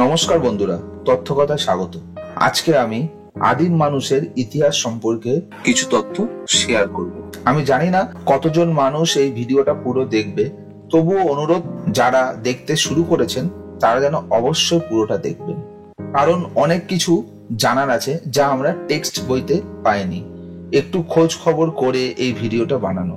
নমস্কার বন্ধুরা, তথ্যকথায় স্বাগত। আজকে আমি আদিম মানুষের ইতিহাস সম্পর্কে কিছু তথ্য শেয়ার করব। আমি জানি না কতজন মানুষ এই ভিডিওটা পুরো দেখবে, তবুও অনুরোধ, যারা দেখতে শুরু করেছেন তারা যেন অবশ্যই পুরোটা দেখবেন, কারণ অনেক কিছু জানার আছে যা আমরা টেক্সট বইতে পাইনি। একটু খোঁজ খবর করে এই ভিডিওটা বানানো,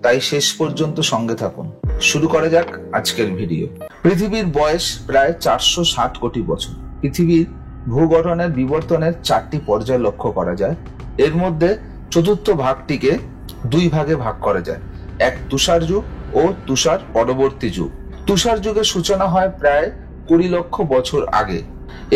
তাই শেষ পর্যন্ত সঙ্গে থাকুন। শুরু করা যাক আজকের ভিডিও। পৃথিবীর বয়স প্রায় 460 কোটি বছর। পৃথিবীর ভূগঠনের বিবর্তনের 4টি পর্যায় লক্ষ্য করা যায়। এর মধ্যে চতুর্থ ভাগটিকে দুই ভাগে ভাগ করা যায়, এক তুষার যুগ ও তুষার পরবর্তী যুগ। তুষার যুগের সূচনা হয় প্রায় 20 লক্ষ বছর আগে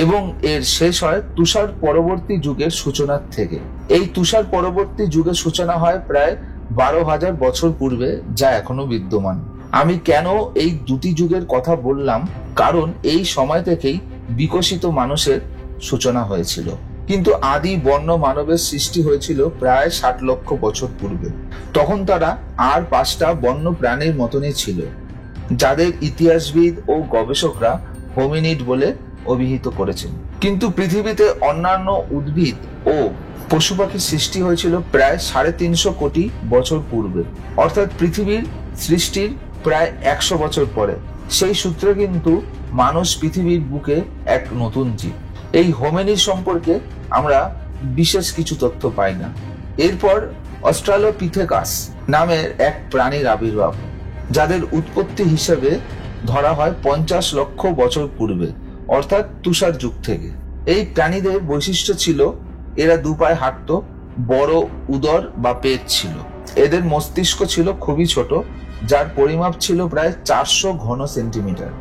এবং এর শেষ হয় তুষার পরবর্তী যুগের সূচনার থেকে। এই তুষার পরবর্তী যুগের সূচনা হয় প্রায় 12,000 বছর পূর্বে, যা এখনো বিদ্যমান। আমি কেন এই দুটি যুগের কথা বললাম, কারণ এই সময় থেকেই বিকশিত মানুষের সূচনা হয়েছিল। কিন্তু আদি বন্য মানবের সৃষ্টি হয়েছিল প্রায় 60 লক্ষ বছর পূর্বে। তখন তারা আর 5টা বন্য প্রাণীর মতনই ছিল, যাদের ইতিহাসবিদ ও গবেষকরা হোমিনিড বলে অভিহিত করেছেন। কিন্তু পৃথিবীতে অন্যান্য উদ্ভিদ ও পশু পাখির সৃষ্টি হয়েছিল প্রায় 350 কোটি বছর পূর্বে, অর্থাৎ পৃথিবীর সৃষ্টির প্রায় 100 বছর পরে। সেই সূত্রে কিন্তু মানুষ পৃথিবীর বুকে এক নতুন জীব। এই হোমিনিড সম্পর্কে আমরা বিশেষ কিছু তথ্য পাই না। এরপর অস্ট্রালোপিথেকাস নামের এক প্রাণীর আবির্ভাব, যাদের উৎপত্তি হিসেবে ধরা হয় 50 লক্ষ বছর পূর্বে, অর্থাৎ তুষার যুগ থেকে। এই প্রাণীদের বৈশিষ্ট্য ছিল এরা দুপায়ে হাঁটত, বড় উদর বা পেট ছিল। এদের মস্তিষ্ক ছিল খুবই ছোট, যার পরিমাপ ছিল প্রায় 400 ঘন সেন্টিমিটার।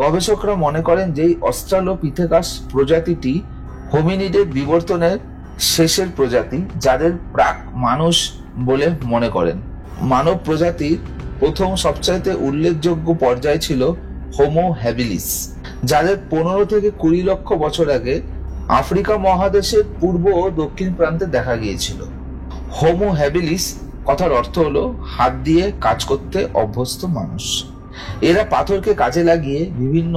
গবেষকরা মনে করেন যে অস্ট্রালোপিথেকাস প্রজাতিটি হোমিনিডের বিবর্তনের শেষের প্রজাতি, যাদের প্রাক মানুষ বলে মনে করেন। মানব প্রজাতির প্রথম সবচাইতে উল্লেখযোগ্য পর্যায় ছিল হোমো হ্যাবিলিস, যাদের 15 থেকে 20 লক্ষ বছর আগে আফ্রিকা মহাদেশের পূর্ব ও দক্ষিণ প্রান্তে দেখা গিয়েছিল। হোমো হ্যাবিলিস কথার অর্থ হলো হাত দিয়ে কাজ করতে অভ্যস্ত মানুষ। এরা পাথরকে কাজে লাগিয়ে বিভিন্ন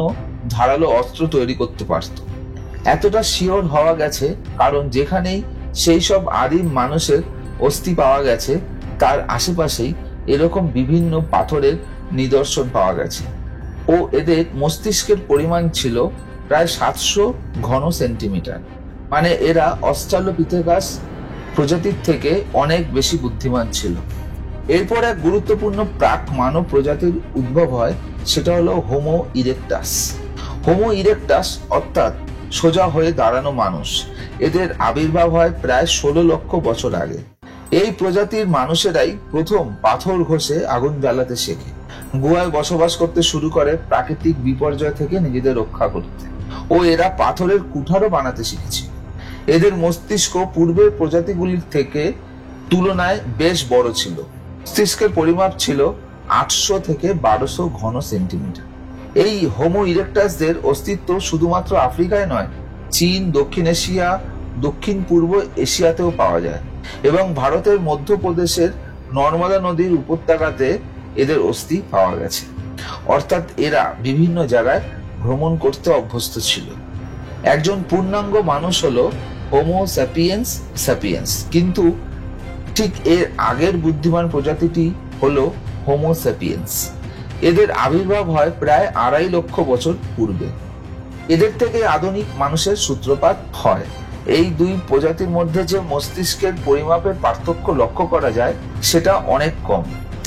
ধারালো অস্ত্র তৈরি করতে পারত। এতটা শিওর হওয়া গেছে কারণ যেখানেই সেই সব আদিম মানুষের অস্থি পাওয়া গেছে তার আশেপাশেই এরকম বিভিন্ন পাথরের নিদর্শন পাওয়া গেছে। ও এদের মস্তিষ্কের পরিমাণ ছিল প্রায় 700 ঘন সেন্টিমিটার। মানে এরা অস্ট্রালোপিথেকাস প্রজাতির থেকে অনেক বেশি বুদ্ধিমান ছিল। এরপর এক গুরুত্বপূর্ণ প্রাক মানব প্রজাতির উদ্ভব হয়, সেটা হলো হোমো ইরেক্টাস। হোমো ইরেক্টাস অর্থাৎ সোজা হয়ে দাঁড়ানো মানুষ। এদের আবির্ভাব হয় প্রায় 16 লক্ষ বছর আগে। এই প্রজাতির মানুষেরাই প্রথম পাথর ঘষে আগুন জ্বালাতে শেখে, গুহায় বসবাস করতে শুরু করে প্রাকৃতিক বিপর্যয় থেকে নিজেদের রক্ষা করতে, ও এরা পাথরের কুঠারও বানাতে শিখেছে। এদের মস্তিষ্ক পূর্বের প্রজাতিগুলির থেকে তুলনায় বেশ বড় ছিল। মস্তিষ্কের পরিমাপ ছিল 800 থেকে 1200 ঘন সেন্টিমিটার। এই হোমো ইরেক্টাসদের অস্তিত্ব শুধুমাত্র আফ্রিকায় নয়, চীন, দক্ষিণ এশিয়া, দক্ষিণ পূর্ব এশিয়াতেও পাওয়া যায় এবং ভারতের মধ্যপ্রদেশের নর্মদা নদীর উপত্যকাতে এদের অস্থি পাওয়া গেছে। অর্থাৎ এরা বিভিন্ন জায়গায় ভ্রমণ করতে অভ্যস্ত ছিল। একজন পূর্ণাঙ্গ মানুষ হলো হোমো স্যাপিয়েন্স স্যাপিয়েন্স, কিন্তু ঠিক এর আগের বুদ্ধিমান প্রজাতিটি হলো হোমো স্যাপিয়েন্স। এদের আবির্ভাব হয় প্রায় 2.5 লক্ষ বছর পূর্বে। এদের থেকে আধুনিক মানুষের সূত্রপাত হয়। এই দুই প্রজাতির মধ্যে যে মস্তিষ্কের পরিমাপের পার্থক্য লক্ষ্য করা যায় সেটা অনেক কম।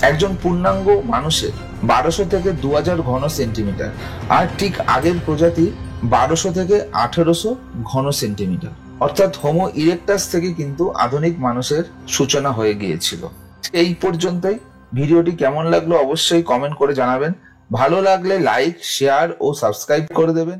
একজন পূর্ণাঙ্গ মানুষের 1200 থেকে 2000 ঘন সেন্টিমিটার, আর ঠিক আগের প্রজাতি 1200 থেকে 1800 ঘন সেন্টিমিটার। অর্থাৎ হোমো ইরেক্টাস থেকে কিন্তু আধুনিক মানুষের সূচনা হয়ে গিয়েছিল। এই পর্যন্তই। ভিডিওটি কেমন লাগলো অবশ্যই কমেন্ট করে জানাবেন। ভালো লাগলে লাইক, শেয়ার ও সাবস্ক্রাইব করে দেবেন।